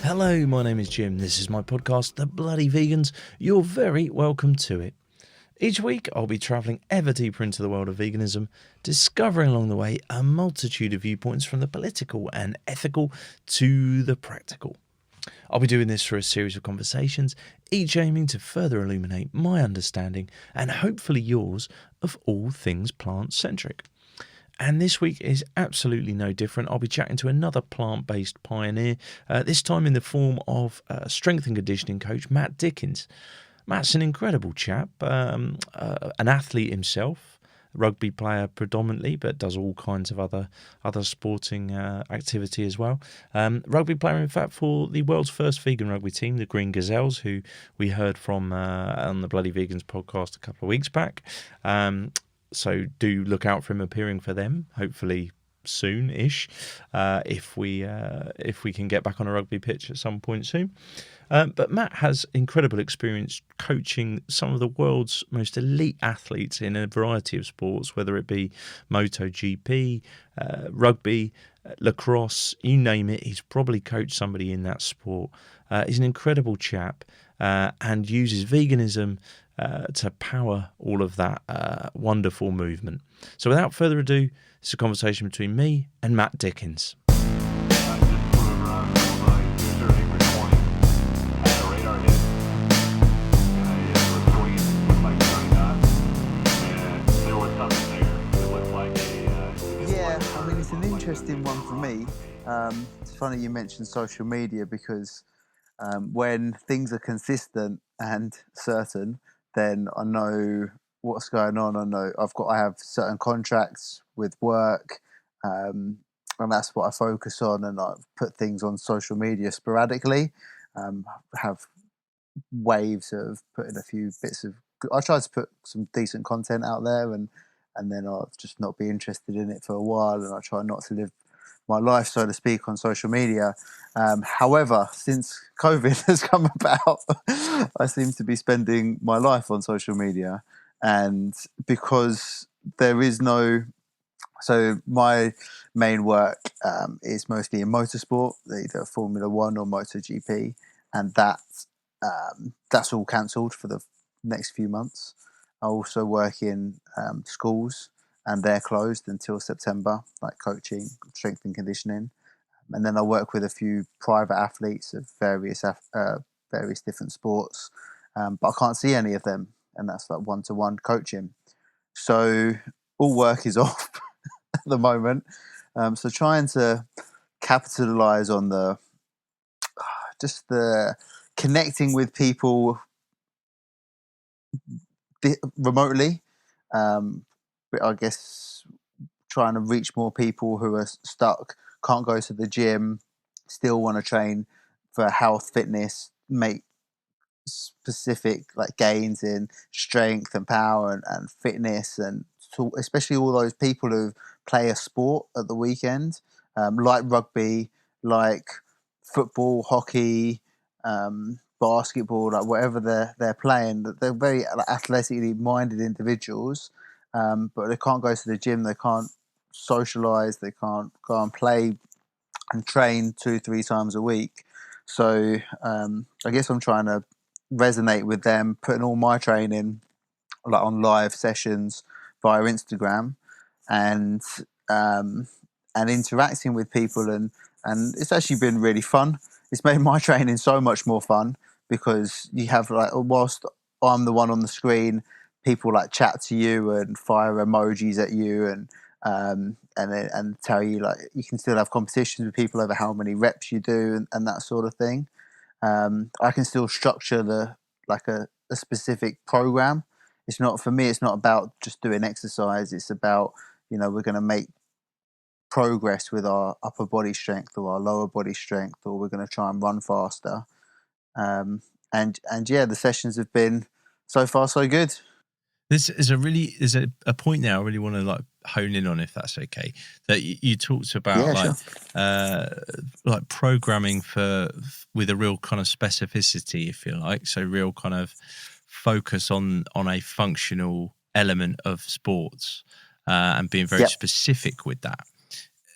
Hello, my name is Jim. This is my podcast, The Bloody Vegans. You're very welcome to it. Each week, I'll be travelling ever deeper into the world of veganism, discovering along the way a multitude of viewpoints from the political and ethical to the practical. I'll be doing this through a series of conversations, each aiming to further illuminate my understanding and hopefully yours of all things plant-centric. And this week is absolutely no different. I'll be chatting to another plant-based pioneer, this time in the form of strength and conditioning coach Matt Dickens. Matt's an incredible chap, an athlete himself, rugby player predominantly, but does all kinds of other sporting activity as well. Rugby player, in fact, for the world's first vegan rugby team, the Green Gazelles, who we heard from on the Bloody Vegans podcast a couple of weeks back. So do look out for him appearing for them, hopefully soon-ish, if we can get back on a rugby pitch at some point soon. But Matt has incredible experience coaching some of the world's most elite athletes in a variety of sports, whether it be MotoGP, rugby, lacrosse, you name it. He's probably coached somebody in that sport. He's an incredible chap and uses veganism to power all of that wonderful movement. So without further ado, it's a conversation between me and Matt Dickens. It's an interesting one for me. It's funny you mentioned social media because when things are consistent and certain, then I know what's going on. I have certain contracts with work, and that's what I focus on. And I put things on social media sporadically. Have waves of putting a few bits of. I try to put some decent content out there, and then I'll just not be interested in it for a while, and I try not to live my life, so to speak, on social media. However, since COVID has come about, I seem to be spending my life on social media. And because there is no... So my main work is mostly in motorsport, either Formula One or MotoGP, and that's all cancelled for the next few months. I also work in schools, and they're closed until September, like coaching, strength and conditioning. And then I work with a few private athletes of various different sports, but I can't see any of them, and that's like one-to-one coaching. So all work is off at the moment. So trying to capitalize on the connecting with people remotely. But I guess trying to reach more people who are stuck, can't go to the gym, still want to train for health, fitness, make specific like gains in strength and power and fitness, and especially all those people who play a sport at the weekend, like rugby, like football, hockey, basketball, like whatever they're playing. They're very athletically minded individuals, but they can't go to the gym, they can't socialize, they can't go and play and train 2-3 times a week. So I guess I'm trying to resonate with them, putting all my training like on live sessions via Instagram, and interacting with people, and it's actually been really fun. It's made my training so much more fun because you have like, whilst I'm the one on the screen, people like chat to you and fire emojis at you, and tell you, like, you can still have competitions with people over how many reps you do and that sort of thing. I can still structure a specific program. It's not, for me, it's not about just doing exercise. It's about, we're going to make progress with our upper body strength or our lower body strength, or we're going to try and run faster. And yeah, the sessions have been so far so good. This is a point now I really want to like hone in on, if that's okay. That you talked about, like programming with a real kind of specificity, if you like. So real kind of focus on a functional element of sports, and being very specific with that.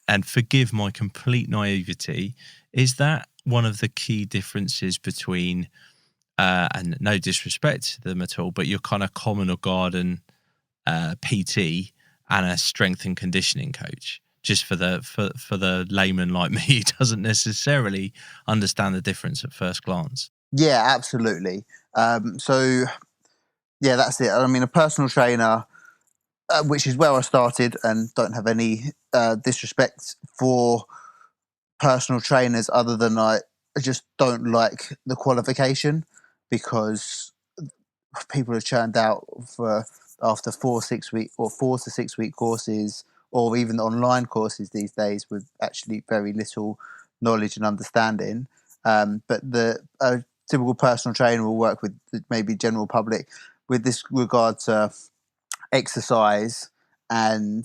And forgive my complete naivety, is that one of the key differences between, and no disrespect to them at all, but your kind of common or garden PT and a strength and conditioning coach? Just for the layman like me who doesn't necessarily understand the difference at first glance. Yeah, absolutely. So yeah, that's it. I mean, a personal trainer, which is where I started, and don't have any disrespect for personal trainers, other than I just don't like the qualification, because people are churned out for after 4 6 week or 4 to 6 week courses, or even online courses these days, with actually very little knowledge and understanding. But the typical personal trainer will work with maybe general public with this regard to exercise, and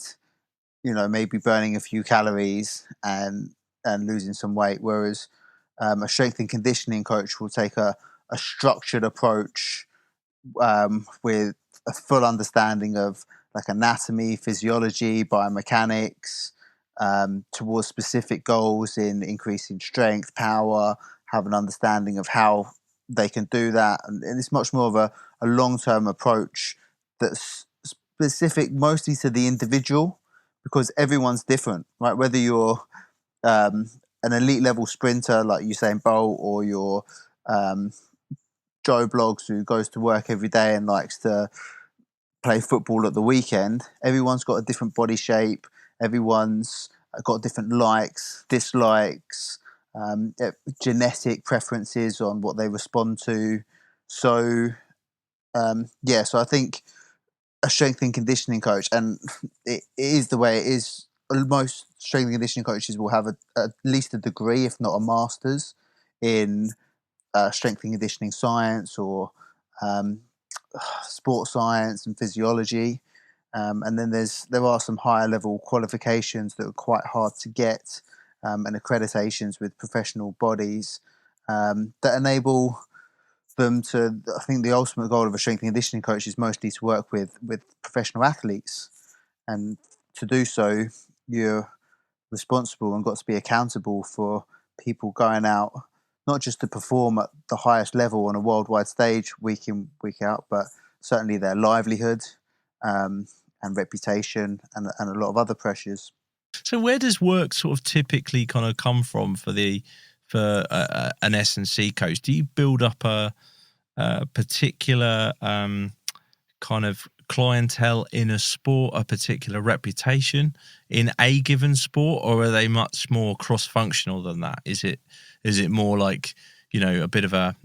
maybe burning a few calories and losing some weight, whereas a strength and conditioning coach will take a structured approach, with a full understanding of like anatomy, physiology, biomechanics, towards specific goals in increasing strength, power, have an understanding of how they can do that. And it's much more of a long term approach that's specific mostly to the individual, because everyone's different, right? Whether you're an elite level sprinter like Usain Bolt, or you're um, Joe Blogs who goes to work every day and likes to play football at the weekend, everyone's got a different body shape. Everyone's got different likes, dislikes, genetic preferences on what they respond to. So, yeah, so I think a strength and conditioning coach, and it is the way it is. Most strength and conditioning coaches will have at least a degree, if not a master's, in strength and conditioning science, or um, sports science and physiology. And then there are some higher level qualifications that are quite hard to get, and accreditations with professional bodies, that enable them to. I think the ultimate goal of a strength and conditioning coach is mostly to work with professional athletes, and to do so, you're responsible and got to be accountable for people going out, not just to perform at the highest level on a worldwide stage week in, week out, but certainly their livelihood, and reputation, and a lot of other pressures. So where does work sort of typically kind of come from for an S&C coach? Do you build up a particular kind of clientele in a sport, a particular reputation in a given sport, or are they much more cross-functional than that? Is it more like, a bit of a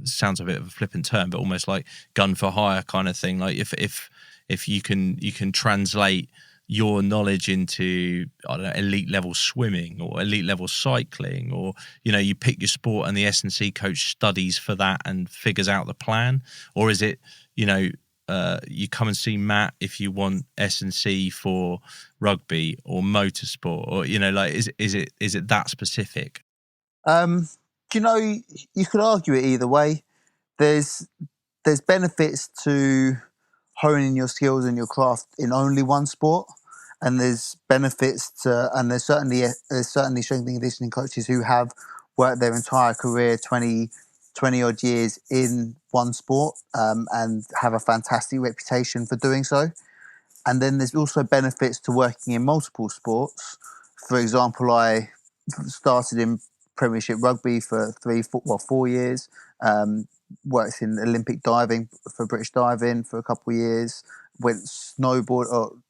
sounds a bit of a flippant term, but almost like gun for hire kind of thing? Like if you can translate your knowledge into, I don't know, elite level swimming or elite level cycling, or you pick your sport and the S&C coach studies for that and figures out the plan? Or is it, you come and see Matt if you want S&C for rugby or motorsport, or like is it that specific? Um, you could argue it either way. There's there's benefits to honing your skills and your craft in only one sport, and there's benefits to, and there's certainly strength and conditioning coaches who have worked their entire career, 20 odd years in one sport, and have a fantastic reputation for doing so. And then there's also benefits to working in multiple sports. For example, I started in Premiership rugby for 4 years. Worked in Olympic diving for British Diving for a couple of years. Went snowboard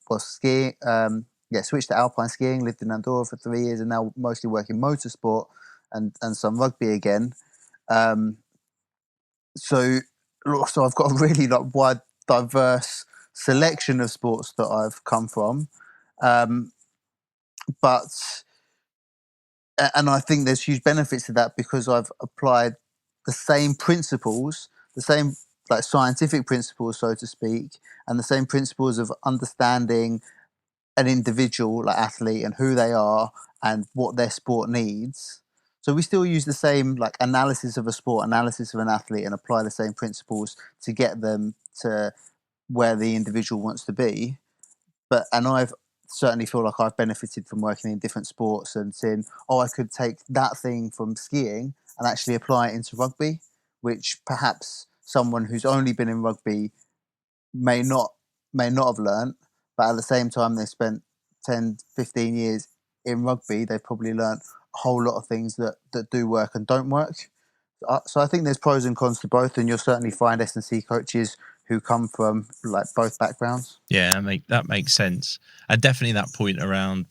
or skiing. Yeah, switched to alpine skiing. Lived in Andorra for 3 years, and now mostly work in motorsport and some rugby again. Um, so so I've got a really wide, diverse selection of sports that I've come from, um, but and I think there's huge benefits to that, because I've applied the same principles, the same like scientific principles, so to speak, and the same principles of understanding an individual, like athlete, and who they are and what their sport needs. So we still use the same like analysis of a sport, analysis of an athlete, and apply the same principles to get them to where the individual wants to be. And I've certainly feel like I've benefited from working in different sports and seeing, oh, I could take that thing from skiing and actually apply it into rugby, which perhaps someone who's only been in rugby may not have learnt, but at the same time they spent 10, 15 years in rugby, they've probably learnt a whole lot of things that do work and don't work. So I think there's pros and cons to both, and you'll certainly find S&C coaches who come from like both backgrounds. Yeah, that makes sense. And definitely that point around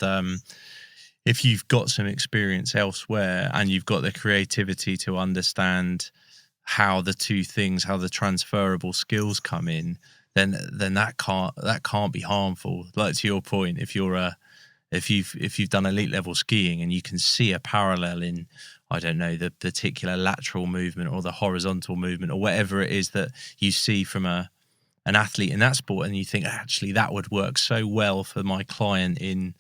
if you've got some experience elsewhere and you've got the creativity to understand how the two things, how the transferable skills come in, then that can't be harmful. Like, to your point, if you've done elite level skiing and you can see a parallel in, I don't know, the particular lateral movement or the horizontal movement or whatever it is that you see from an athlete in that sport, and you think, actually that would work so well for my client in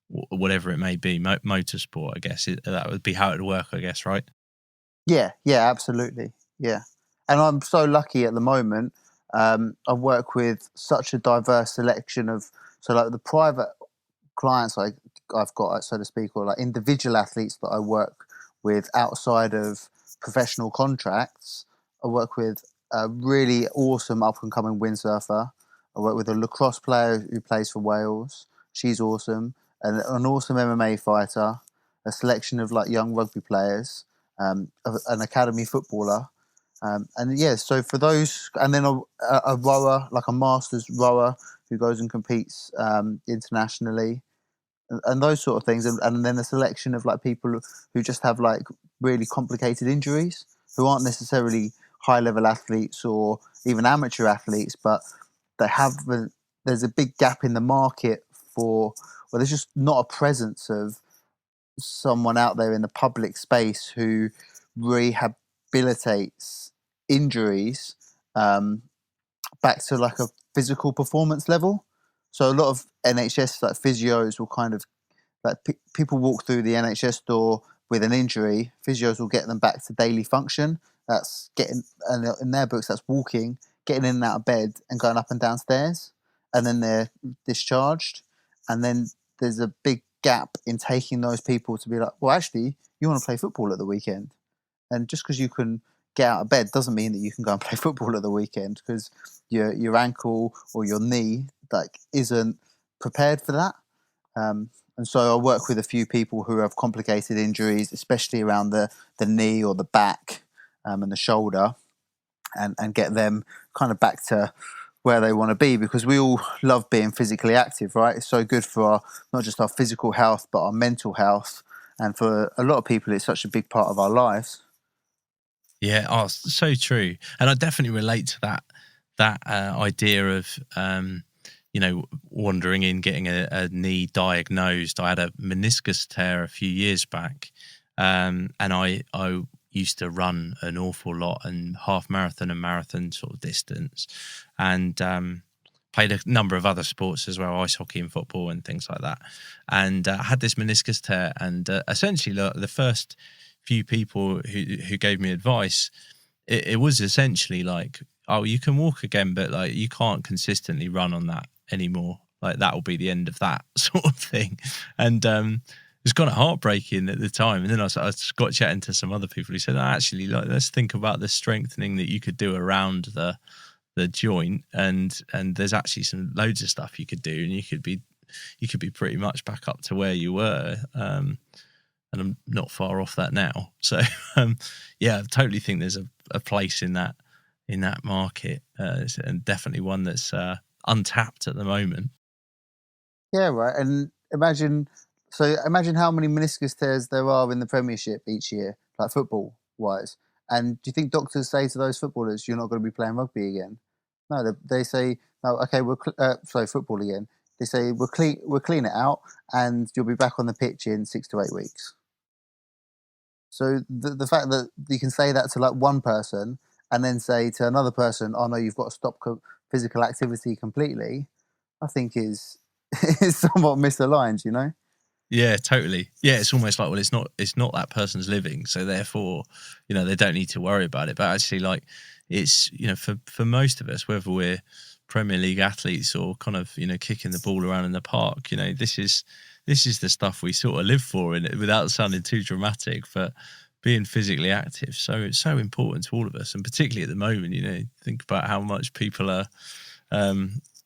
whatever it may be, motorsport, I guess that would be how it would work, I guess, right? Yeah, absolutely. Yeah. And I'm so lucky at the moment. I work with such a diverse selection of, so like the private clients I've got, so to speak, or like individual athletes that I work with outside of professional contracts. I work with a really awesome up and coming windsurfer. I work with a lacrosse player who plays for Wales. She's awesome. And an awesome MMA fighter, a selection of like young rugby players, an academy footballer. And yeah, so for those, and then a rower, like a masters rower who goes and competes internationally, and those sort of things, and then a selection of like people who just have like really complicated injuries, who aren't necessarily high level athletes or even amateur athletes, but they have there's a big gap in the market for, well, there's just not a presence of someone out there in the public space who rehabilitates injuries back to like a physical performance level. So a lot of NHS like physios will kind of like people walk through the NHS door with an injury, physios will get them back to daily function. That's getting, and in their books, that's walking, getting in and out of bed, and going up and down stairs, and then they're discharged. And then there's a big gap in taking those people to be like, well, actually, you want to play football at the weekend, and just because you can get out of bed doesn't mean that you can go and play football at the weekend, because your ankle or your knee like isn't prepared for that. And so I work with a few people who have complicated injuries, especially around the knee or the back and the shoulder, and get them kind of back to where they want to be, because we all love being physically active, right? It's so good for not just our physical health, but our mental health. And for a lot of people, it's such a big part of our lives. Yeah, so true. And I definitely relate to that idea of wandering in, getting a knee diagnosed. I had a meniscus tear a few years back, and I used to run an awful lot, and half marathon and marathon sort of distance, and played a number of other sports as well, ice hockey and football and things like that. And had this meniscus tear, and essentially the first few people who gave me advice, it was essentially like, oh, you can walk again, but like you can't consistently run on that anymore. Like that will be the end of that sort of thing. And it was kind of heartbreaking at the time. And then I got chatting to some other people who said, actually, like, let's think about the strengthening that you could do around the joint, and there's actually some loads of stuff you could do, and you could be pretty much back up to where you were. And I'm not far off that now. So yeah, I totally think there's a place in that market, and definitely one that's untapped at the moment. Yeah, right. And imagine how many meniscus tears there are in the Premiership each year, like football wise. And do you think doctors say to those footballers, "You're not going to be playing rugby again"? No, they say, "No, okay, sorry, football again." They say, "We'll clean it out, and you'll be back on the pitch in 6 to 8 weeks." So the fact that you can say that to like one person, and then say to another person, "Oh no, you've got to stop physical activity completely," I think is is somewhat misaligned, you know? Yeah, totally. Yeah, it's almost like, well, it's not that person's living, so therefore, they don't need to worry about it. But actually, like, it's, for most of us, whether we're Premier League athletes or kind of, kicking the ball around in the park. This is the stuff we sort of live for, and without sounding too dramatic, but being physically active, so it's so important to all of us, and particularly at the moment, think about how much people are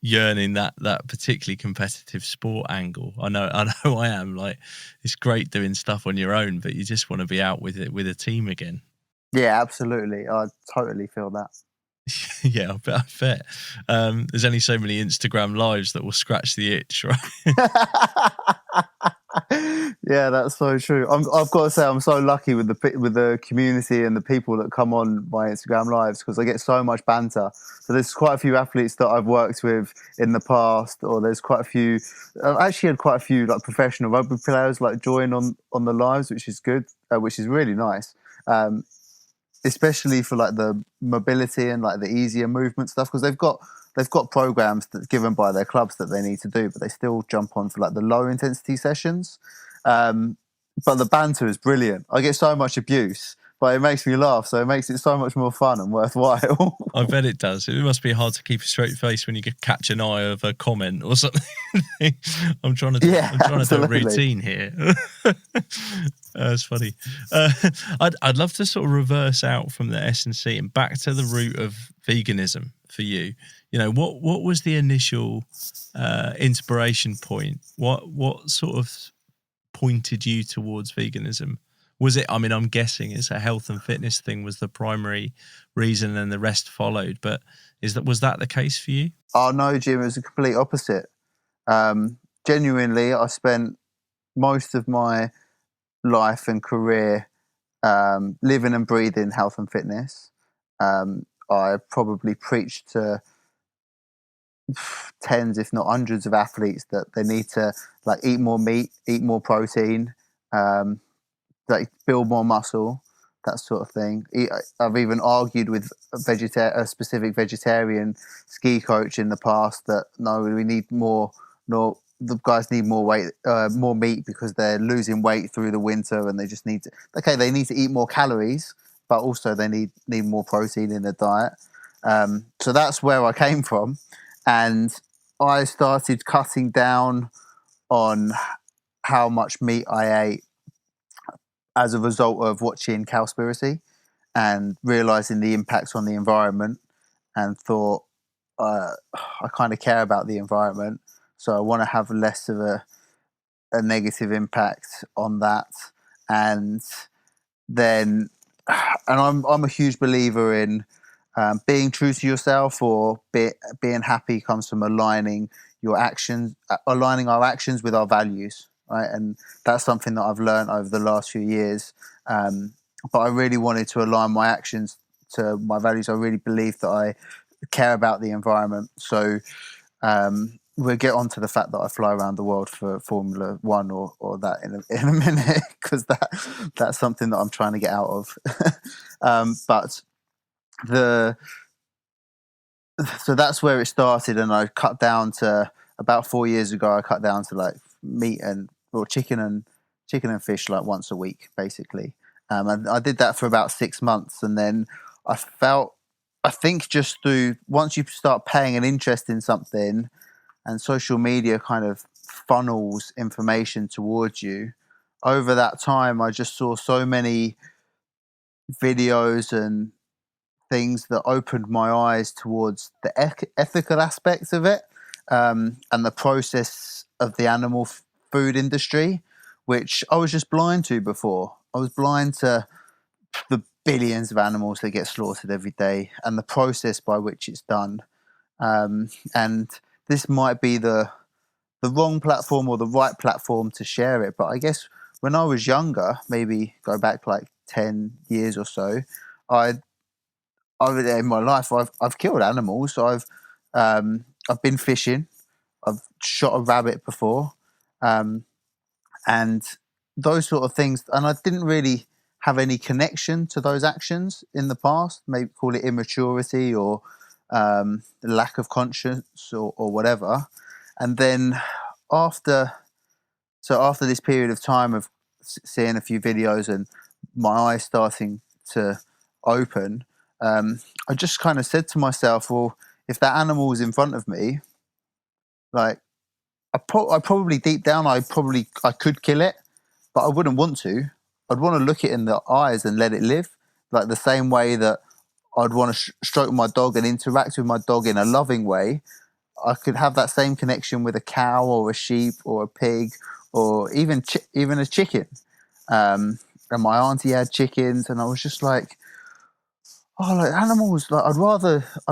yearning that particularly competitive sport angle. I know I am. Like, it's great doing stuff on your own, but you just want to be out with a team again. Yeah, absolutely. I totally feel that. Yeah, I bet. There's only so many Instagram lives that will scratch the itch, right? Yeah, that's so true. I've got to say, I'm so lucky with the community and the people that come on my Instagram lives, because I get so much banter. So there's quite a few athletes that I've worked with in the past, or there's quite a few. I've actually had quite a few like professional rugby players like join on the lives, which is good, which is really nice. Especially for like the mobility and like the easier movement stuff, because they've got programs that's given by their clubs that they need to do, but they still jump on for like the low intensity sessions. But the banter is brilliant. I get so much abuse, but it makes me laugh, so it makes it so much more fun and worthwhile. I bet it does. It must be hard to keep a straight face when you catch an eye of a comment or something. I'm trying to do a routine here. That's funny. I'd love to sort of reverse out from the S&C and back to the root of veganism for you. What was the initial inspiration point? What sort of pointed you towards veganism? Was it, I'm guessing it's a health and fitness thing was the primary reason and the rest followed, but was that the case for you? Oh no, Jim, it was the complete opposite. Genuinely, I spent most of my life and career living and breathing health and fitness. I probably preached to tens, if not hundreds, of athletes that they need to like eat more meat, eat more protein, like build more muscle, that sort of thing. I've even argued with a specific vegetarian ski coach in the past that no, we need more. No, the guys need more meat because they're losing weight through the winter, and they just need to. Okay, they need to eat more calories, but also they need more protein in their diet. So that's where I came from, and I started cutting down on how much meat I ate as a result of watching Cowspiracy and realizing the impacts on the environment, and thought I kind of care about the environment, so I want to have less of a negative impact on that. And then, and I'm a huge believer in being true to yourself, or being happy comes from aligning our actions with our values, right? And that's something that I've learned over the last few years. But I really wanted to align my actions to my values. I really believe that I care about the environment. So we'll get on to the fact that I fly around the world for Formula One or that in a minute, because that's something that I'm trying to get out of. But so that's where it started, and I cut down to about 4 years ago. I cut down to like meat or chicken and fish like once a week, basically. And I did that for about 6 months, and then I think just through once you start paying an interest in something, and social media kind of funnels information towards you. Over that time, I just saw so many videos and things that opened my eyes towards the ethical aspects of it, and the process of the animal food industry, which I was just blind to before. I was blind to the billions of animals that get slaughtered every day and the process by which it's done. And this might be the wrong platform or the right platform to share it, but I guess when I was younger, maybe go back like 10 years or so, in my life, I've killed animals. So I've been fishing. I've shot a rabbit before, and those sort of things. And I didn't really have any connection to those actions in the past. Maybe call it immaturity or lack of conscience or whatever. And then after this period of time of seeing a few videos and my eyes starting to open, I just kind of said to myself, well, if that animal was in front of me, like I probably deep down I could kill it, but I wouldn't want to. I'd want to look it in the eyes and let it live, like the same way that I'd want to stroke my dog and interact with my dog in a loving way. I could have that same connection with a cow or a sheep or a pig or even a chicken. And my auntie had chickens, and I was just like, oh, like animals. Like I'd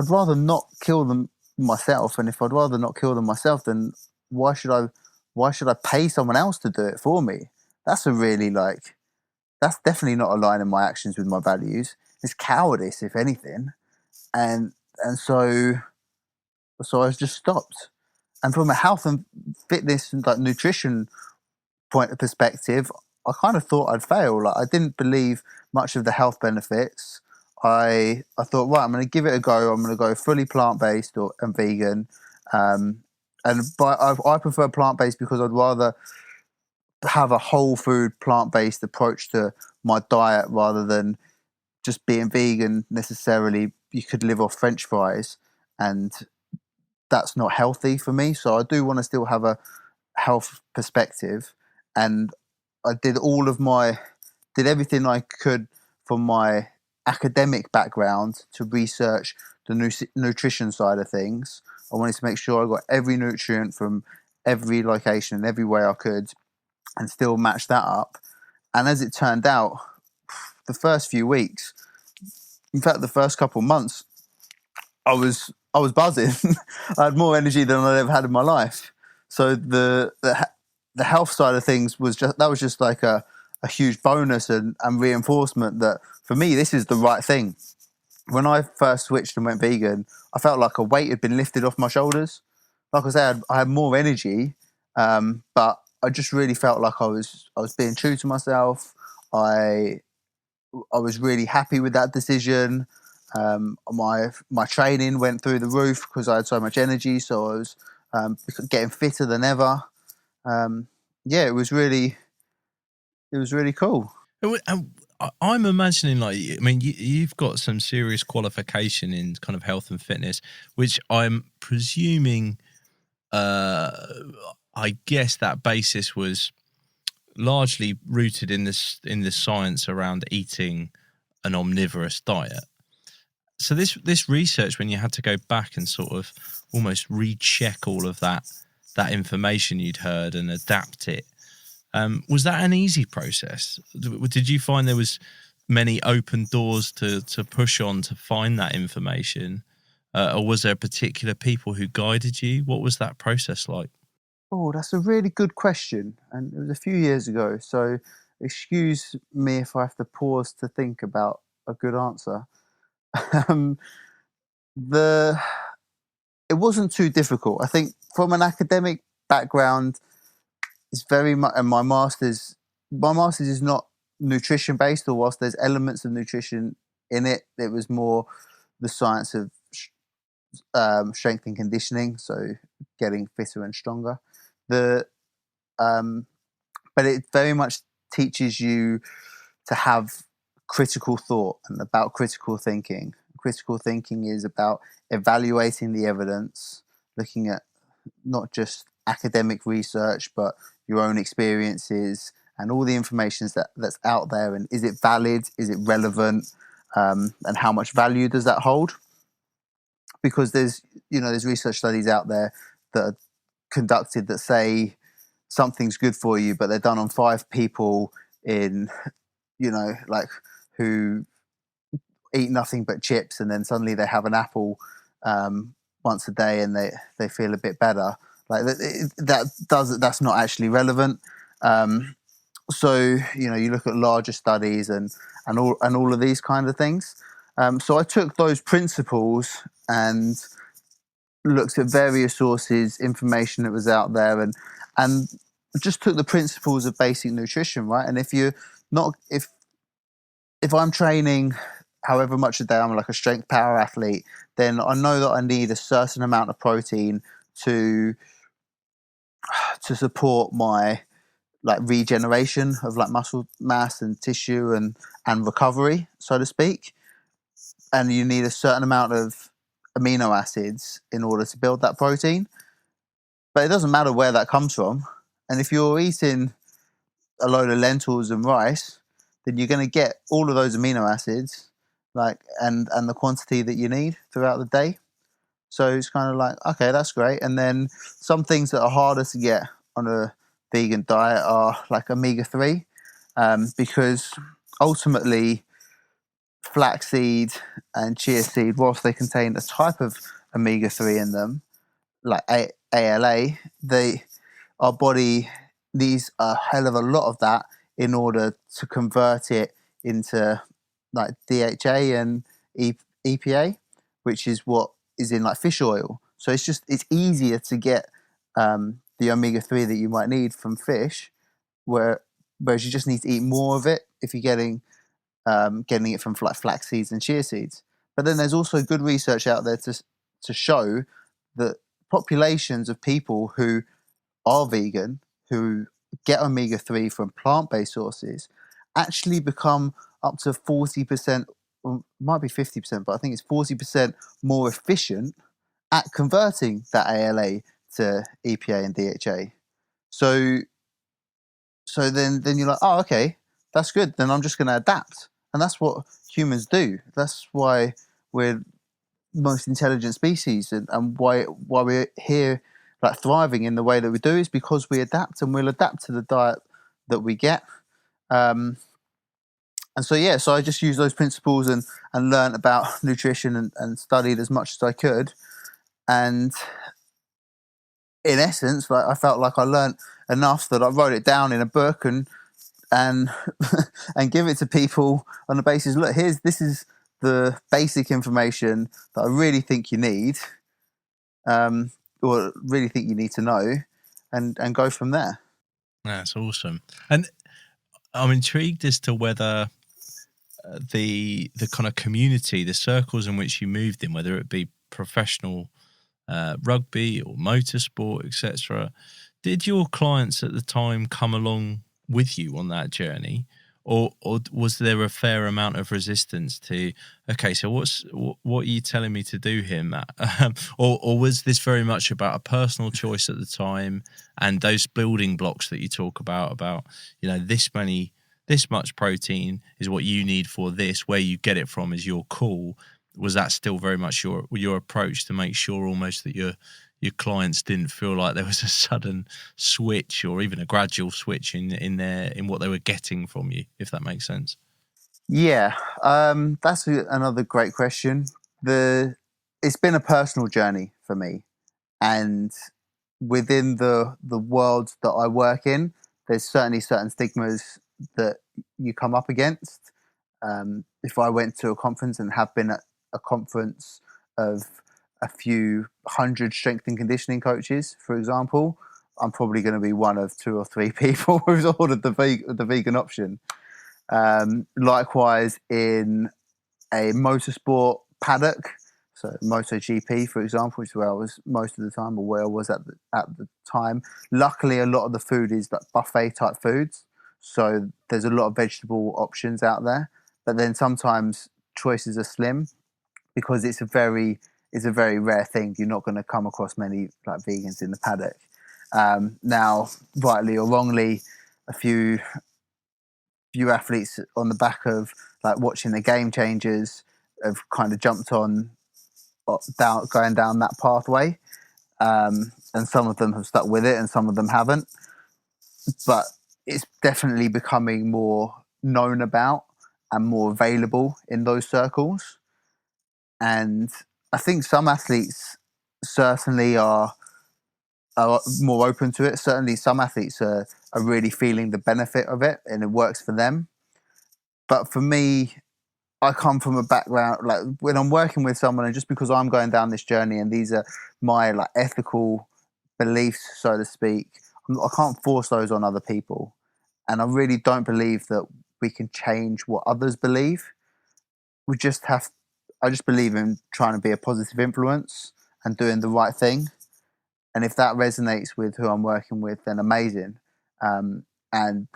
rather not kill them myself. And if I'd rather not kill them myself, then why should I? Why should I pay someone else to do it for me? That's a really like. That's definitely not aligning my actions with my values. It's cowardice, if anything. And so I just stopped. And from a health and fitness and like nutrition point of perspective, I kind of thought I'd fail. Like I didn't believe much of the health benefits. I thought, right, I'm going to give it a go. I'm going to go fully plant based or and vegan. But I prefer plant based because I'd rather have a whole food plant based approach to my diet rather than just being vegan necessarily. You could live off French fries, and that's not healthy for me. So I do want to still have a health perspective, and I did everything I could from my academic background to research the nutrition side of things. I wanted to make sure I got every nutrient from every location and every way I could, and still match that up. And as it turned out, the first few weeks, in fact, the first couple of months, I was buzzing. I had more energy than I'd ever had in my life. So the health side of things was just like a huge bonus and reinforcement that for me this is the right thing. When I first switched and went vegan, I felt like a weight had been lifted off my shoulders. Like I said, I had more energy, but I just really felt like I was being true to myself. I was really happy with that decision. My training went through the roof because I had so much energy, so I was getting fitter than ever. Yeah, it was really cool. I'm imagining, like, I mean, you've got some serious qualification in kind of health and fitness, which I'm presuming, I guess that basis was largely rooted in the science around eating an omnivorous diet. So this research, when you had to go back and sort of almost recheck all of that information you'd heard and adapt it, was that an easy process? Did you find there was many open doors to push on to find that information, or was there particular people who guided you? What was that process like? Oh, that's a really good question, and it was a few years ago. So excuse me if I have to pause to think about a good answer. um, the It wasn't too difficult. I think from an academic background, it's very much, and my master's is not nutrition based, or whilst there's elements of nutrition in it, it was more the science of strength and conditioning, so getting fitter and stronger. The But it very much teaches you to have critical thought and about critical thinking. Critical thinking is about evaluating the evidence, looking at not just academic research, but your own experiences and all the information that's out there. And is it valid? Is it relevant? And how much value does that hold? Because there's research studies out there that are conducted that say something's good for you, but they're done on 5 people in, like who eat nothing but chips, and then suddenly they have an apple once a day and they feel a bit better. Like that's not actually relevant. So you look at larger studies and all of these kind of things. So I took those principles and looked at various sources, information that was out there, and just took the principles of basic nutrition, right? And if I'm training however much a day, I'm like a strength power athlete, then I know that I need a certain amount of protein to support my like regeneration of like muscle mass and tissue and recovery, so to speak. And you need a certain amount of amino acids in order to build that protein. But it doesn't matter where that comes from. And if you're eating a load of lentils and rice, then you're going to get all of those amino acids, and the quantity that you need throughout the day. So it's kind of like, okay, that's great. And then some things that are harder to get on a vegan diet are like omega-3, because ultimately flaxseed and chia seed, whilst they contain a type of omega-3 in them, like ALA, our body needs a hell of a lot of that in order to convert it into like DHA and EPA, which is what is in like fish oil. So it's easier to get the omega-3 that you might need from fish, whereas you just need to eat more of it if you're getting it from like flax seeds and chia seeds. But then there's also good research out there to show that populations of people who are vegan, who get omega-3 from plant-based sources, actually become up to 40%, or might be 50%, but I think it's 40% more efficient at converting that ALA to EPA and DHA. So then you're like, oh, okay, that's good. Then I'm just going to adapt. And that's what humans do. That's why we're most intelligent species, and why we're here like thriving in the way that we do is because we adapt, and we'll adapt to the diet that we get. And so I just used those principles and learned about nutrition and studied as much as I could. And in essence, like I felt like I learned enough that I wrote it down in a book and and give it to people on the basis, look, this is the basic information that I really think you need, or really think you need to know, and go from there. That's awesome. And I'm intrigued as to whether the kind of community, the circles in which you moved in, whether it be professional rugby or motorsport, etc. Did your clients at the time come along with you on that journey, or was there a fair amount of resistance to? Okay, so what are you telling me to do here, Matt? Or was this very much about a personal choice at the time, and those building blocks that you talk about this much protein is what you need for this, where you get it from is your call? Was that still very much your approach to make sure almost that your clients didn't feel like there was a sudden switch or even a gradual switch in what they were getting from you, if that makes sense? Yeah, that's another great question. It's been a personal journey for me, and within the world that I work in, there's certainly certain stigmas that you come up against. If I went to a conference and have been at a conference of a few hundred strength and conditioning coaches, for example, I'm probably going to be one of 2 or 3 people who's ordered the vegan option. Likewise, in a motorsport paddock, so MotoGP, for example, which is where I was most of the time, or where I was at the time. Luckily, a lot of the food is like buffet type foods, so there's a lot of vegetable options out there. But then sometimes choices are slim because it's a very rare thing. You're not going to come across many like vegans in the paddock. Now, rightly or wrongly, a few athletes on the back of like watching the game changers have kind of jumped on going down that pathway, and some of them have stuck with it and some of them haven't, but it's definitely becoming more known about and more available in those circles. And I think some athletes certainly are more open to it. Certainly some athletes are really feeling the benefit of it and it works for them. But for me, I come from a background, like when I'm working with someone, and just because I'm going down this journey and these are my like ethical beliefs, so to speak, I can't force those on other people. And I really don't believe that we can change what others believe. I just believe in trying to be a positive influence and doing the right thing. And if that resonates with who I'm working with, then amazing. And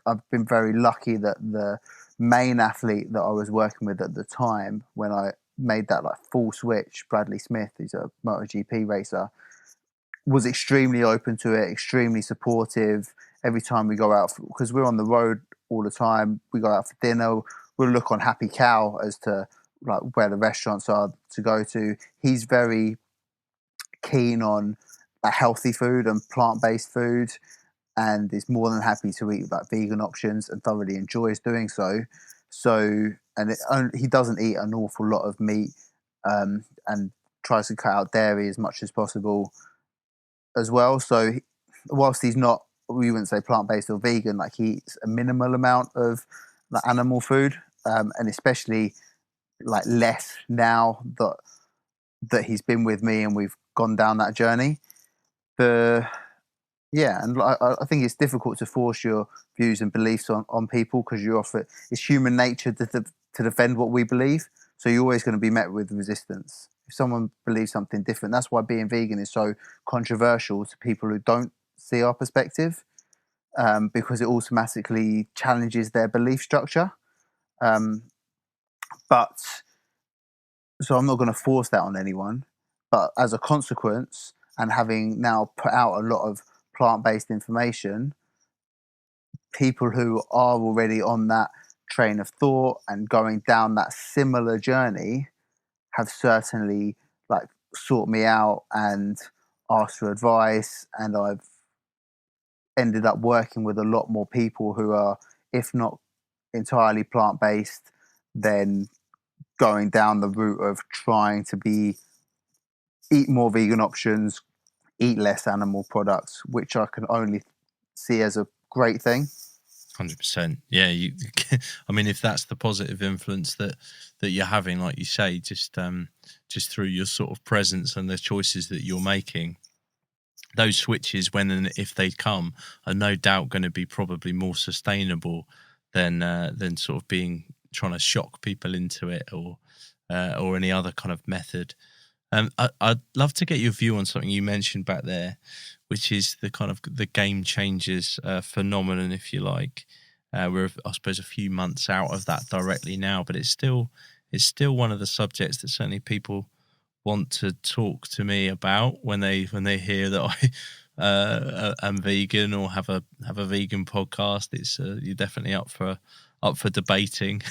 I've been very lucky that the main athlete that I was working with at the time, when I made that like full switch, Bradley Smith, who's a MotoGP racer, was extremely open to it, extremely supportive. Every time we go out, because we're on the road all the time, we go out for dinner, we'll look on Happy Cow as to like where the restaurants are to go to. He's very keen on healthy food and plant-based food, and is more than happy to eat like vegan options and thoroughly enjoys doing so. So, and he doesn't eat an awful lot of meat, and tries to cut out dairy as much as possible as well. So, whilst he's not, we wouldn't say plant-based or vegan, like he eats a minimal amount of like animal food, and especially like less now that he's been with me and we've gone down that journey. The Yeah, and I think it's difficult to force your views and beliefs on people, because you offer it's human nature to defend what we believe. So you're always going to be met with resistance if someone believes something different. That's why being vegan is so controversial to people who don't see our perspective, because it automatically challenges their belief structure. Um, but so I'm not going to force that on anyone. But as a consequence, and having now put out a lot of plant-based information, people who are already on that train of thought and going down that similar journey have certainly like sought me out and asked for advice, and I've ended up working with a lot more people who are, if not entirely plant-based, then going down the route of trying to eat more vegan options, eat less animal products, which I can only see as a great thing. 100%. Yeah, I mean, if that's the positive influence that you're having, like you say, just through your sort of presence and the choices that you're making, those switches, when and if they come, are no doubt going to be probably more sustainable than sort of trying to shock people into it, or any other kind of method. I'd love to get your view on something you mentioned back there, which is the kind of the game changers phenomenon, if you like. We're, I suppose, a few months out of that directly now, but it's still one of the subjects that certainly people want to talk to me about when they hear that I am vegan or have a vegan podcast. It's you're definitely up for debating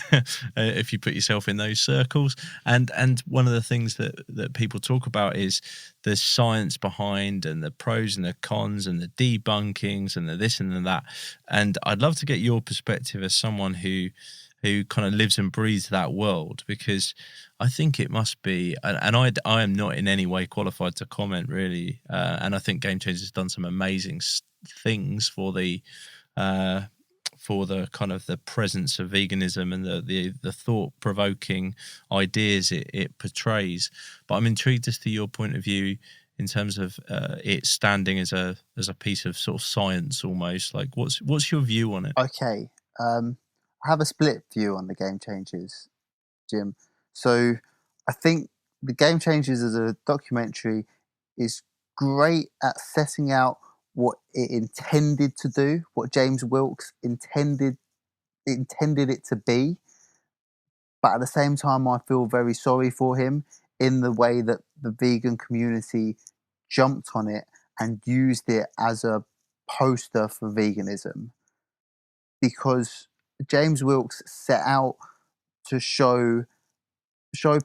if you put yourself in those circles. And one of the things that people talk about is the science behind, and the pros and the cons, and the debunkings, and the this and the that. And I'd love to get your perspective as someone who kind of lives and breathes that world, because I think it must be, and I am not in any way qualified to comment really, and I think Game Changers has done some amazing things for the kind of the presence of veganism and the thought-provoking ideas it portrays. But I'm intrigued as to your point of view in terms of it standing as a piece of sort of science almost. Like, what's your view on it? Okay, I have a split view on the Game Changers, Jim. So I think the Game Changers as a documentary is great at setting out what it intended to do, what James Wilkes intended it to be. But at the same time, I feel very sorry for him in the way that the vegan community jumped on it and used it as a poster for veganism, because James Wilkes set out to show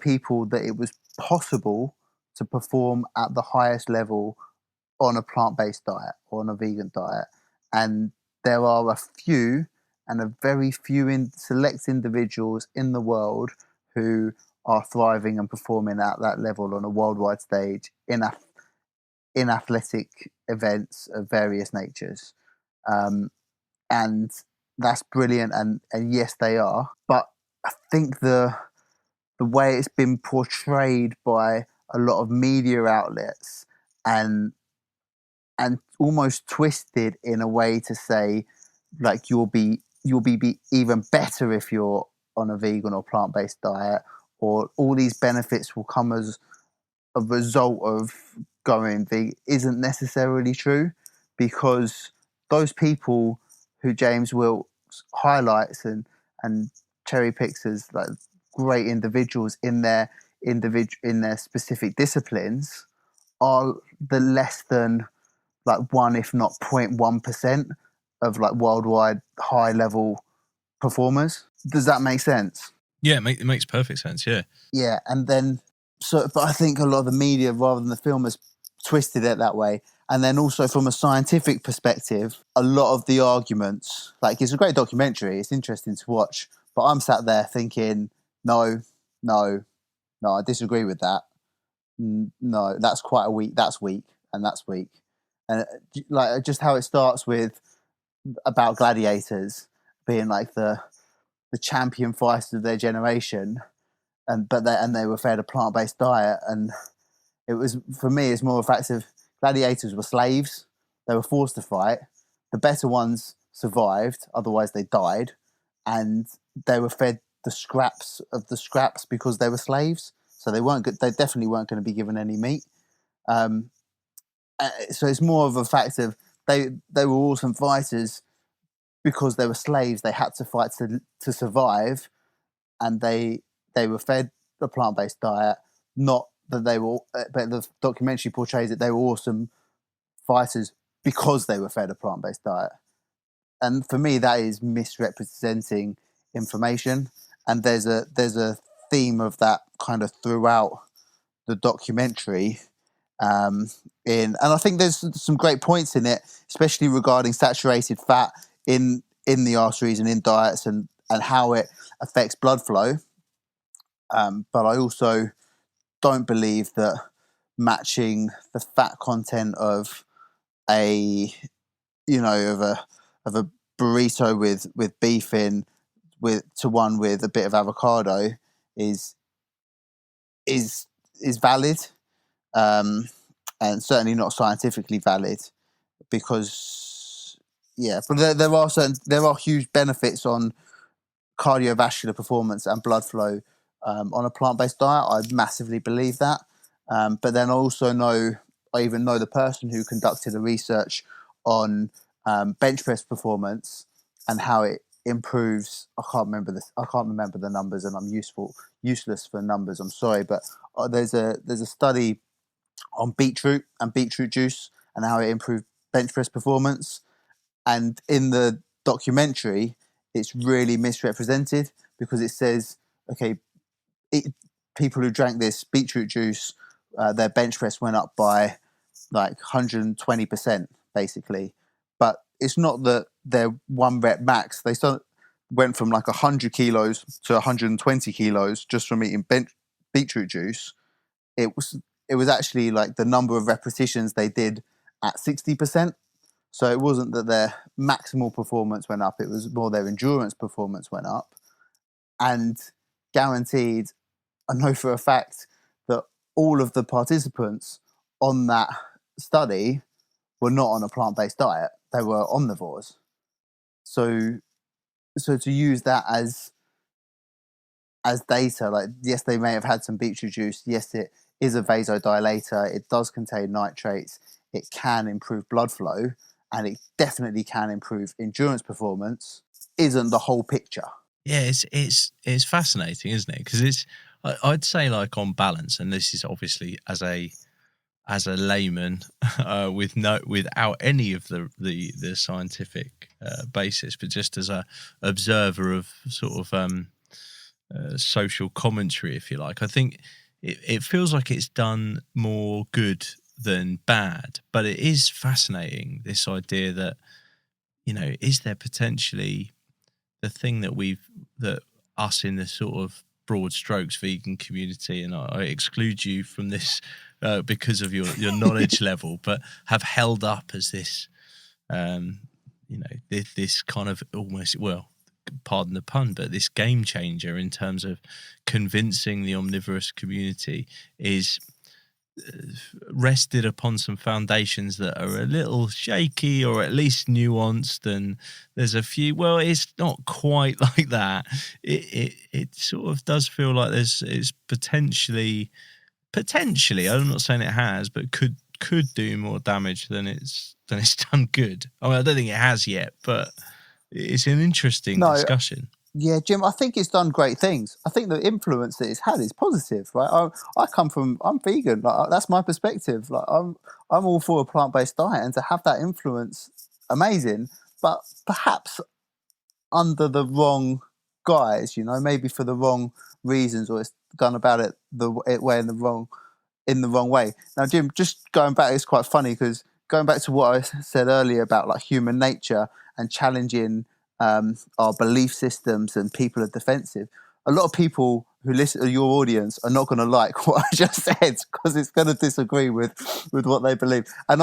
people that it was possible to perform at the highest level on a plant-based diet or on a vegan diet. And there are a few, and a very few select individuals in the world who are thriving and performing at that level on a worldwide stage in athletic events of various natures. And that's brilliant, and yes, they are. But I think the way it's been portrayed by a lot of media outlets, and almost twisted in a way to say like you'll be even better if you're on a vegan or plant-based diet, or all these benefits will come as a result of going vegan, isn't necessarily true, because those people who James Wilkes highlights and cherry picks as like great individuals in their in their specific disciplines are the less than like 1, if not 0.1% of like worldwide high level performers. Does that make sense? Yeah, it makes perfect sense. Yeah. Yeah, and then but I think a lot of the media, rather than the film, has twisted it that way. And then also from a scientific perspective, a lot of the arguments, like it's a great documentary, it's interesting to watch, but I'm sat there thinking, no, no, no, I disagree with that. No, that's quite a weak. That's weak, and that's weak, and like just how it starts with about gladiators being like the champion fighters of their generation, and they were fed a plant based diet, and it was, for me, it's more a fact of gladiators were slaves. They were forced to fight. The better ones survived, otherwise they died, and they were fed the scraps of the scraps because they were slaves. So they weren't good. They definitely weren't going to be given any meat. Um, so it's more of a fact of they were awesome fighters because they were slaves. They had to fight to survive, and they were fed a plant based diet. Not that they were, but the documentary portrays that they were awesome fighters because they were fed a plant based diet. And for me, that is misrepresenting information. And there's a theme of that kind of throughout the documentary. And I think there's some great points in it, especially regarding saturated fat in the arteries and in diets, and how it affects blood flow. But I also don't believe that matching the fat content of a of a burrito with beef in to one with a bit of avocado is is valid, and certainly not scientifically valid, because but there are huge benefits on cardiovascular performance and blood flow on a plant-based diet. I massively believe that, but then I even know the person who conducted the research on bench press performance and how it improves. I can't remember the numbers, and I'm useless for numbers. I'm sorry, but there's a study on beetroot and beetroot juice and how it improved bench press performance. And in the documentary, it's really misrepresented because it says, okay, people who drank this beetroot juice, their bench press went up by like 120%, basically. But it's not that their 1 rep max. They went from like 100 kilos to 120 kilos just from eating beetroot juice. It was actually like the number of repetitions they did at 60%. So it wasn't that their maximal performance went up, it was more their endurance performance went up. And guaranteed, I know for a fact that all of the participants on that study were not on a plant-based diet. They were omnivores. So to use that as data, like, yes, they may have had some beetroot juice. Yes, it is a vasodilator. It does contain nitrates. It can improve blood flow, and it definitely can improve endurance performance. Isn't the whole picture. Yeah, it's fascinating, isn't it? Because I'd say, like, on balance, and this is obviously as a layman without any of the scientific basis, but just as a observer of sort of social commentary, if you like, I think it feels like it's done more good than bad. But it is fascinating, this idea that, is there potentially the thing that us in the sort of broad strokes vegan community, and I exclude you from this because of your knowledge level, but have held up as this, this kind of almost, well, pardon the pun, but this game changer in terms of convincing the omnivorous community is rested upon some foundations that are a little shaky, or at least nuanced, and there's a few, well, it's not quite like that. It sort of does feel like it's potentially, I'm not saying it has, but could do more damage than it's done good. I mean, I don't think it has yet, but it's an interesting discussion. Yeah, Jim, I think it's done great things. I think the influence that it's had is positive, right? I'm vegan. Like, that's my perspective. Like, I'm all for a plant-based diet, and to have that influence, amazing. But perhaps under the wrong guise, maybe for the wrong reasons, or it's gone about it way in the wrong way. Now, Jim, just going back, it's quite funny because going back to what I said earlier about like human nature and challenging our belief systems, and people are defensive. A lot of people who listen to your audience are not going to like what I just said because it's going to disagree with what they believe, and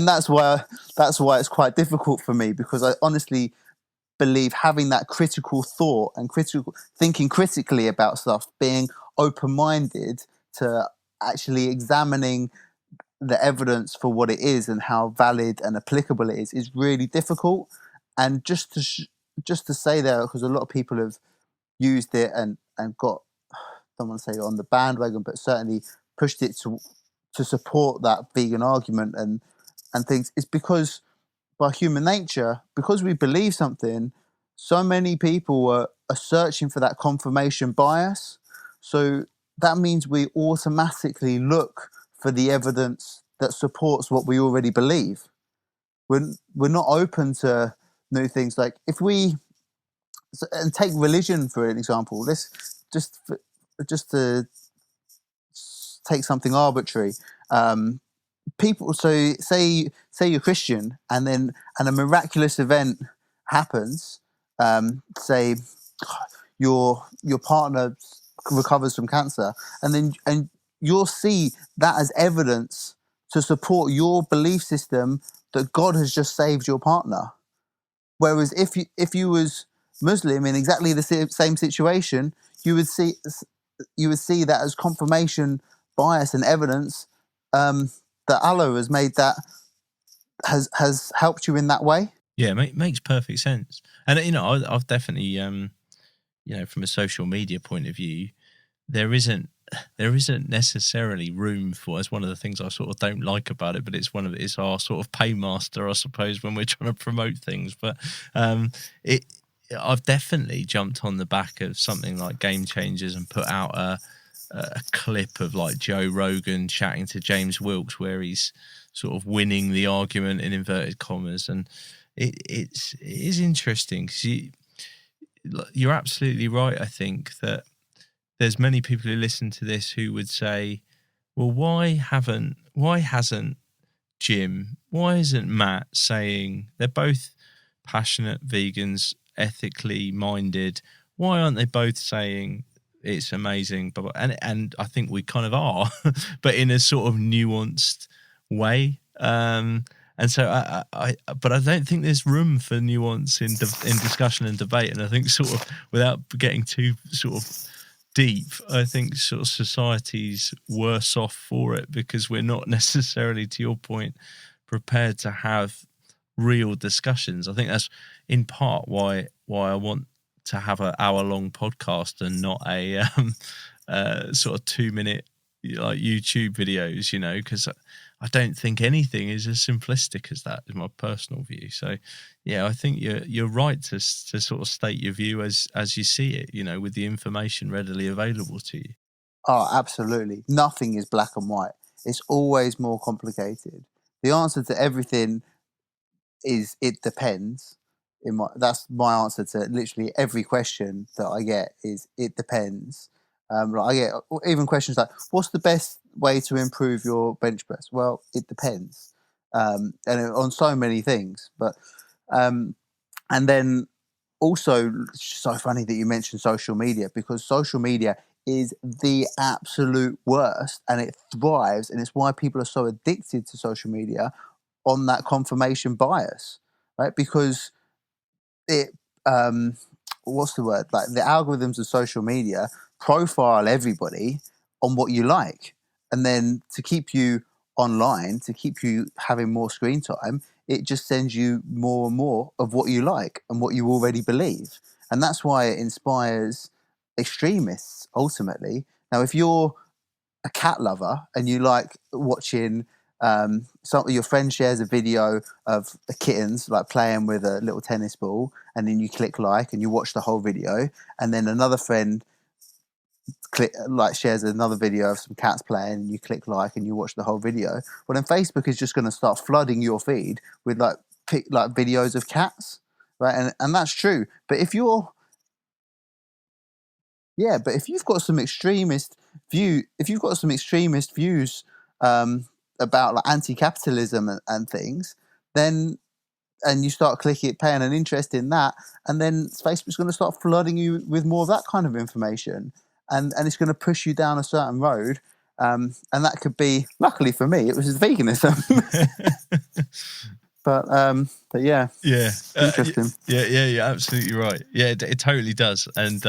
that's why it's quite difficult for me, because I honestly believe having that critical thought and critical thinking critically about stuff, being open-minded to actually examining the evidence for what it is and how valid and applicable it is really difficult. And just to say that, because a lot of people have used it and got, I don't want to say on the bandwagon, but certainly pushed it to support that vegan argument and things, is because by human nature, because we believe something, so many people are searching for that confirmation bias. So that means we automatically look for the evidence that supports what we already believe. We're not open to new things. Like if we and take religion for an example. Let's just to take something arbitrary. People, so say you're Christian, and a miraculous event happens. Say your partner recovers from cancer, and you'll see that as evidence to support your belief system that God has just saved your partner. Whereas if you was Muslim in exactly the same situation, you would see that as confirmation bias and evidence that Allah has made that has helped you in that way. Yeah, makes perfect sense. And I've definitely from a social media point of view, there isn't necessarily room for. It's one of the things I sort of don't like about it, but it's our sort of paymaster, I suppose, when we're trying to promote things. But I've definitely jumped on the back of something like Game Changers and put out a clip of like Joe Rogan chatting to James Wilkes, where he's sort of winning the argument in inverted commas, and it is interesting because you're absolutely right. I think that there's many people who listen to this who would say, well, why hasn't Jim, why isn't Matt saying, they're both passionate vegans, ethically minded, why aren't they both saying it's amazing? But and I think we kind of are, but in a sort of nuanced way. And so but I don't think there's room for nuance in discussion and debate. And I think sort of, without getting too sort of deep, I think sort of society's worse off for it, because we're not necessarily, to your point, prepared to have real discussions. I think that's in part why I want to have an hour-long podcast and not a sort of 2-minute like YouTube videos, because I don't think anything is as simplistic as that, is my personal view. So yeah, I think you're right to sort of state your view as you see it, with the information readily available to you. Oh, absolutely. Nothing is black and white. It's always more complicated. The answer to everything is it depends. That's my answer to literally every question that I get is it depends. Like I get even questions like, "What's the best way to improve your bench press?" Well, it depends, and on so many things. But and then also, it's so funny that you mentioned social media, because social media is the absolute worst, and it thrives, and it's why people are so addicted to social media on that confirmation bias, right? Because it what's the word, like the algorithms of social media profile everybody on what you like, and then to keep you online, to keep you having more screen time, it just sends you more and more of what you like and what you already believe. And that's why it inspires extremists ultimately. Now if you're a cat lover and you like watching Some of your friend shares a video of the kittens like playing with a little tennis ball, and then you click like and you watch the whole video, and then another friend shares another video of some cats playing, and you click like and you watch the whole video. Well, then Facebook is just going to start flooding your feed with like videos of cats, right? And that's true. But if you're but if you've got some extremist views about like anti-capitalism and things, then and you start paying an interest in that, and then Facebook's going to start flooding you with more of that kind of information, and it's going to push you down a certain road, and that could be, luckily for me, it was veganism. but yeah, interesting. Yeah, you're absolutely right. Yeah, it totally does, and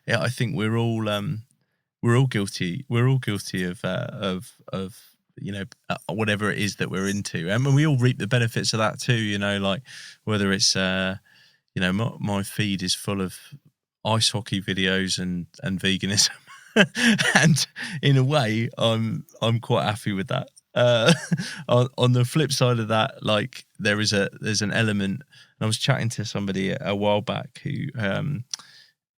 yeah, I think we're all guilty. We're all guilty of whatever it is that we're into, and we all reap the benefits of that too. Like whether it's my feed is full of ice hockey videos and veganism, and in a way, I'm quite happy with that. On the flip side of that, like there's an element, and I was chatting to somebody a while back who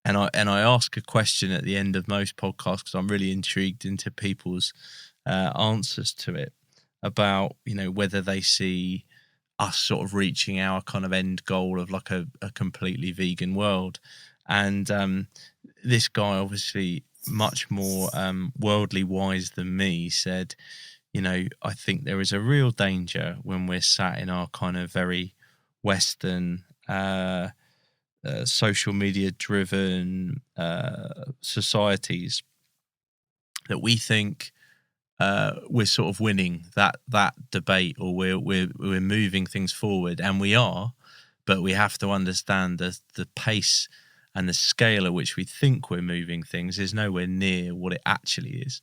and I ask a question at the end of most podcasts because I'm really intrigued into people's answers to it, about whether they see us sort of reaching our kind of end goal of like a completely vegan world. And this guy, obviously much more worldly wise than me, said, I think there is a real danger when we're sat in our kind of very Western social media driven societies, that we think we're sort of winning that debate, or we're moving things forward, and we are, but we have to understand the pace and the scale at which we think we're moving things is nowhere near what it actually is,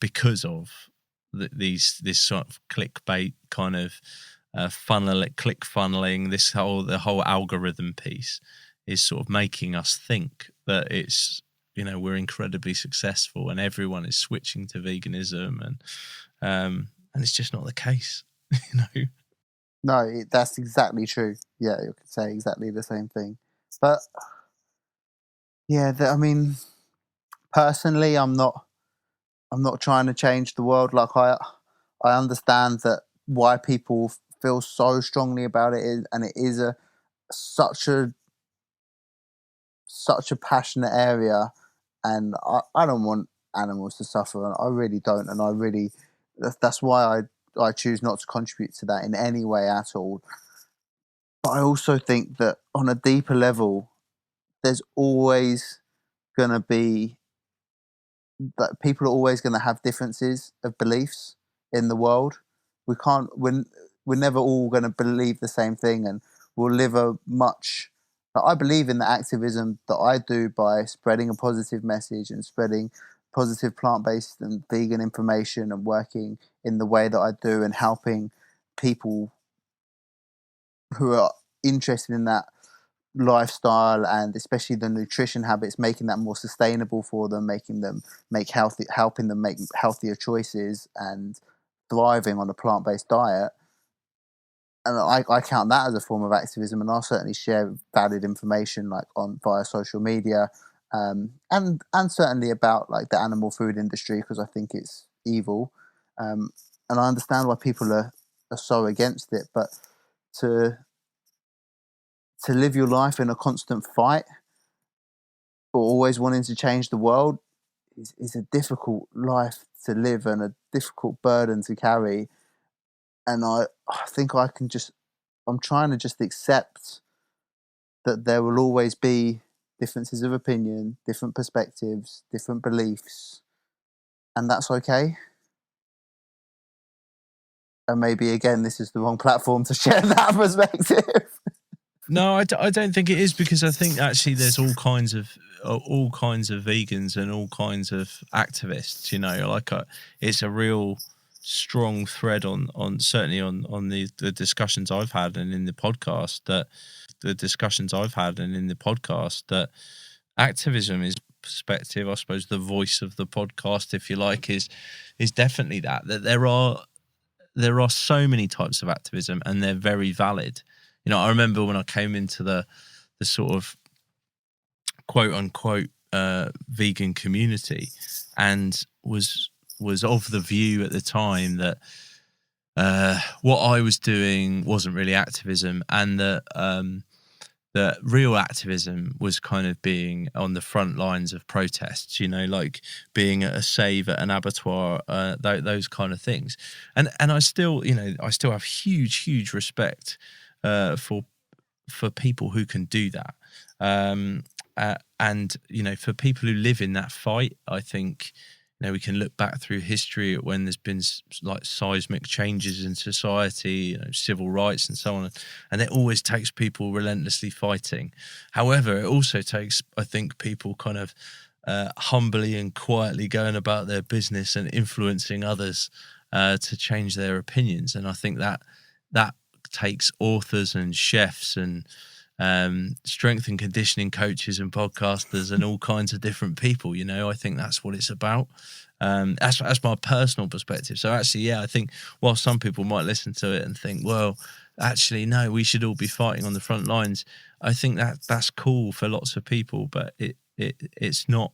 because of this sort of clickbait kind of click funneling. The whole algorithm piece is sort of making us think that it's we're incredibly successful and everyone is switching to veganism, and it's just not the case. No, that's exactly true. Yeah, you could say exactly the same thing. But yeah, I mean, personally, I'm not trying to change the world. Like I understand that why people feel so strongly about it is, and it is such a passionate area, and I don't want animals to suffer, and I really don't, and that's why I choose not to contribute to that in any way at all. But I also think that on a deeper level, there's always going to be that people are always going to have differences of beliefs in the world. We're never all going to believe the same thing, and we'll live a much. I believe in the activism that I do by spreading a positive message and spreading positive plant-based and vegan information, and working in the way that I do, and helping people who are interested in that lifestyle, and especially the nutrition habits, making that more sustainable for them, helping them make healthier choices and thriving on a plant-based diet. And I count that as a form of activism, and I'll certainly share valid information like via social media, and certainly about like the animal food industry, because I think it's evil, and I understand why people are so against it. But to live your life in a constant fight, or always wanting to change the world, is a difficult life to live and a difficult burden to carry. And I think I'm trying to just accept that there will always be differences of opinion, different perspectives, different beliefs, and that's okay. And maybe again, this is the wrong platform to share that perspective. No, I don't think it is, because I think actually there's all kinds of vegans and all kinds of activists. It's a real strong thread on certainly on the discussions I've had and in the podcast that activism is perspective. I suppose the voice of the podcast, if you like, is definitely that there are there are so many types of activism, and they're very valid. I remember when I came into the sort of quote unquote vegan community, and was of the view at the time that what I was doing wasn't really activism, and that real activism was kind of being on the front lines of protests, like being at a save at an abattoir, those kind of things. And I still, I still have huge respect for people who can do that. And for people who live in that fight, I think we can look back through history at when there's been like seismic changes in society, civil rights and so on, and it always takes people relentlessly fighting. However, it also takes, I think, people kind of humbly and quietly going about their business and influencing others to change their opinions. And I think that takes authors and chefs and strength and conditioning coaches and podcasters and all kinds of different people. I think that's what it's about. That's my personal perspective. So actually, yeah, I think while some people might listen to it and think, well, actually, no, we should all be fighting on the front lines, I think that's cool for lots of people, but it's not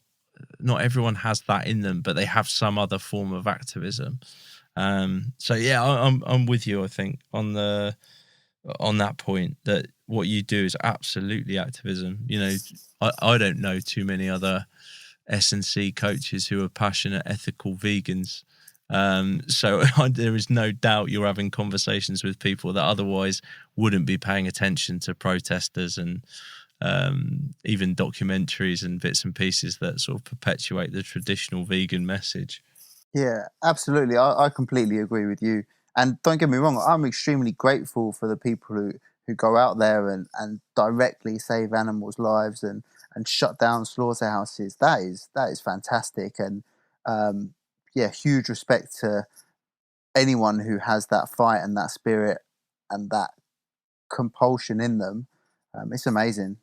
everyone has that in them, but they have some other form of activism. So yeah, I'm with you, I think, on that point, that what you do is absolutely activism. I don't know too many other S&C coaches who are passionate, ethical vegans. So there is no doubt you're having conversations with people that otherwise wouldn't be paying attention to protesters and even documentaries and bits and pieces that sort of perpetuate the traditional vegan message. Yeah, absolutely. I completely agree with you. And don't get me wrong, I'm extremely grateful for the people who go out there and directly save animals' lives and shut down slaughterhouses. That is fantastic. And yeah, huge respect to anyone who has that fight and that spirit and that compulsion in them. It's amazing.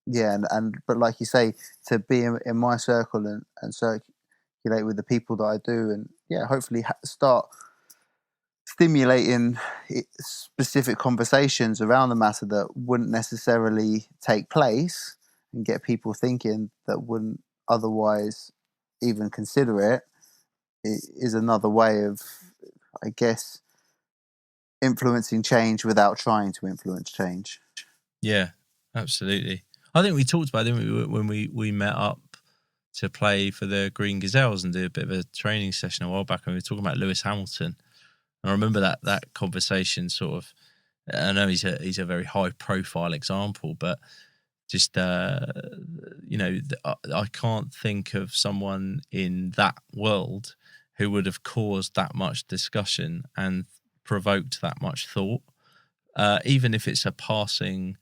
Yeah, and but like you say, to be in my circle and circulate with the people that I do, and yeah, hopefully start stimulating specific conversations around the matter that wouldn't necessarily take place, and get people thinking that wouldn't otherwise even consider it, is another way of, I guess, influencing change without trying to influence change. Yeah, absolutely. I think we talked about it, didn't we, when we met up to play for the Green Gazelles and do a bit of a training session a while back, and we were talking about Lewis Hamilton. And I remember that conversation sort of. I know he's a very high profile example, but just I can't think of someone in that world who would have caused that much discussion and provoked that much thought, even if it's a passing,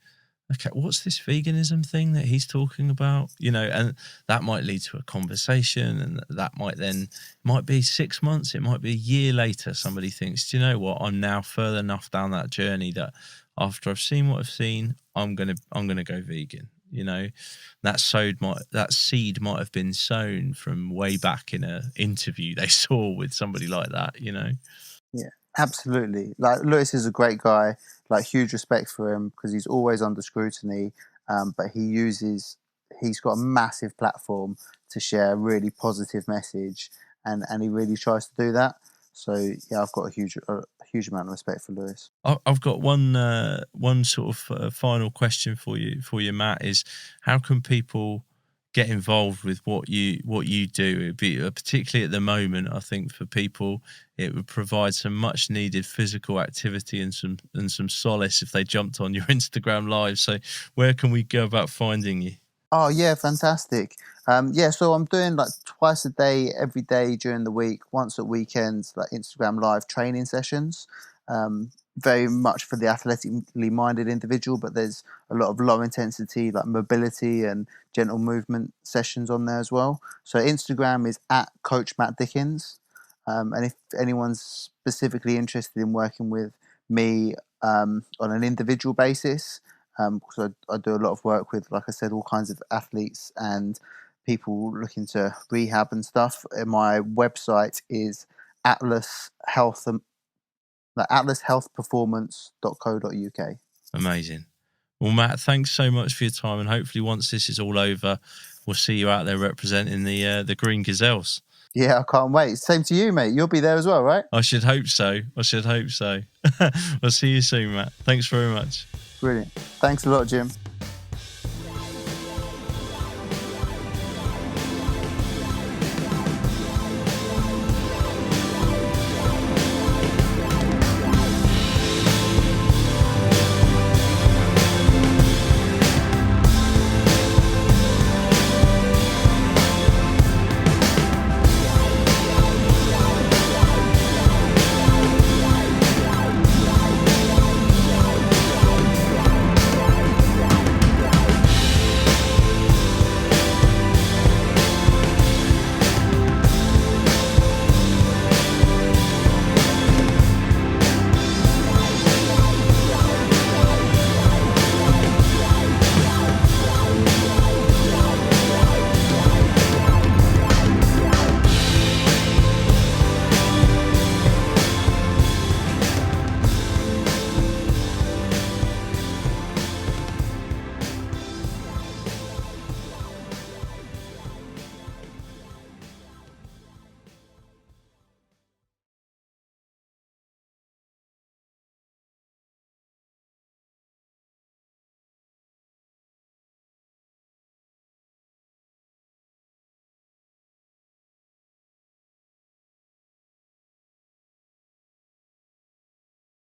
okay, what's this veganism thing that he's talking about? And that might lead to a conversation, and that might be 6 months, it might be a year later, somebody thinks, do you know what? I'm now further enough down that journey that after I've seen what I've seen, I'm gonna go vegan. That seed might have been sown from way back in a interview they saw with somebody like that. Yeah, absolutely. Like, Lewis is a great guy. Like, huge respect for him because he's always under scrutiny. But he's got a massive platform to share a really positive message, and he really tries to do that. So yeah, I've got a huge amount of respect for Lewis. I've got one sort of final question for you, Matt. Is how can people get involved with what you do? It'd be, particularly at the moment, I think for people it would provide some much needed physical activity and some solace if they jumped on your Instagram live. So where can we go about finding you? Oh yeah, fantastic. Yeah, so I'm doing like twice a day, every day during the week, once at weekends, like Instagram live training sessions. Very much for the athletically minded individual, but there's a lot of low intensity, like mobility and gentle movement sessions on there as well. So Instagram is at Coach Matt Dickens. And if anyone's specifically interested in working with me on an individual basis, because I do a lot of work with, like I said, all kinds of athletes and people looking to rehab and stuff. My website is Atlas Health atlashealthperformance.co.uk. Amazing. Well, Matt, thanks so much for your time, and hopefully once this is all over, we'll see you out there representing the Green Gazelles. Yeah, I can't wait. Same to you, mate. You'll be there as well, right? I should hope so. We'll see you soon, Matt. Thanks very much. Brilliant. Thanks a lot, Jim.